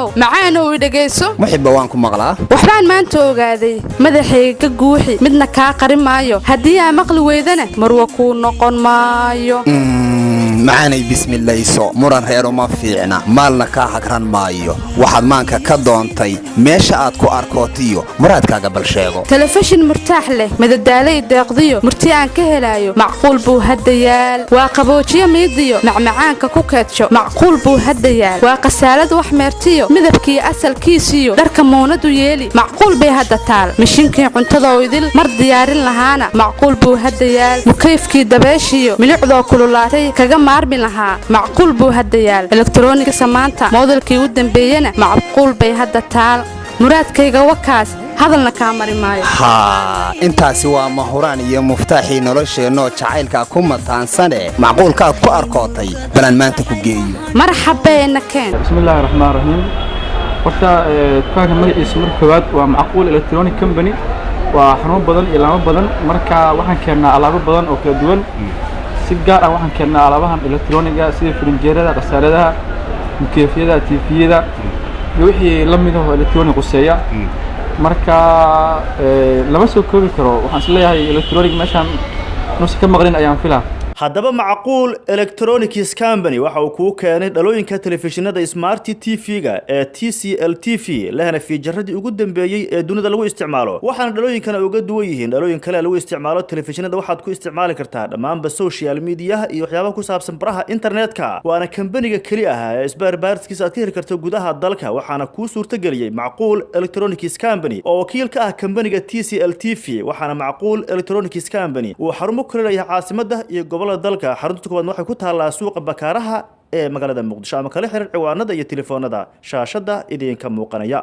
muxibow macaanow idhageyso muxibo waan ku maqlaa waxbaan maanta ogaaday madaxayga guuxi midna kaa qarin maayo haddii aa maqli weydana marwa kuu noqon maayo macaanay bismiillayso muran reer uma fiicna maalna kaa hagran maayo waxaad maanka ka doontay meesha aad ku arkootiyo muraadkaaga bal sheego telefishin murtaax leh madadaalay deeqdiyo murti aan ka helaayo macquul buu hadda yaal waa qaboojiyo miidiyo macmacaanka ku keedsho macquul buu hadda yaal waa qasaalad wax meertiyo midabkii asalkiisiyo dharka muunadu yeeli macquul bay hadda taal mishinkii cuntada oo idil mar diyaarin lahaana macquul buu hadda yaal mukayfkii dabeeshiyo milicdoo kululaatay kaga maarmi lahaa macquul buu hadda yaal elektaroonigsa maanta moodalkii u dambeeyana macquul bay hadda taal muraadkayga wakaas hadalna kaa mari maayo haa intaasi waa mahuraan iyo muftaaxii nolosheenoo jacaylkaa ku mataansane macquulkaad ku arkootay balan maanta ku geeyo marxabeena keen bismillaahi raxmaan raxiim horta dukaanka magaciisa marka koowaad waa macquul electronic company waa xanuun badan iyo laamo badan marka waxaan keennaa alaabo badan oo kala duwan si gaar ah waxaan keennaa alaabahan electroniga sida firinjeerada qasaaladaha mukeefyada tiifiyada iyo wixii la mid ah oo electronic quseeya marka lama soo koobi karo waxaan is leeyahay electronic meeshaan nuusan ka maqlin ayaan filaa haddaba macquul electronics company waxa uu kuu keenay dhalooyinka telefishinada smart TV-ga ee TCL TV lehna fiijaradii ugu dambeeyay ee dunida lagu isticmaalo waxaana dhalooyinkana uga duwan yihiin dhalooyin kale lagu isticmaalo telefishinada waxaad ku isticmaali kartaa dhammaanba social media iyo waxyaabaha ku saabsan baraha internetka waana kambaniga keli ah ee isbaarbaarkiisa aad ka heli karto gudaha dalka waxaana kuu suurtageliyay macquul electronics company oo wakiil ka ah kambaniga TCL TV waxaana macquul electronics company uu xarumo ku leeyahay caasimadda iyo dalka xarunta koowaad waxay ku taalaa suuqa bakaaraha ee magaalada muqdisho ama kala xiriir ciwaanada iyo telefoonada shaashada idinka muuqanaya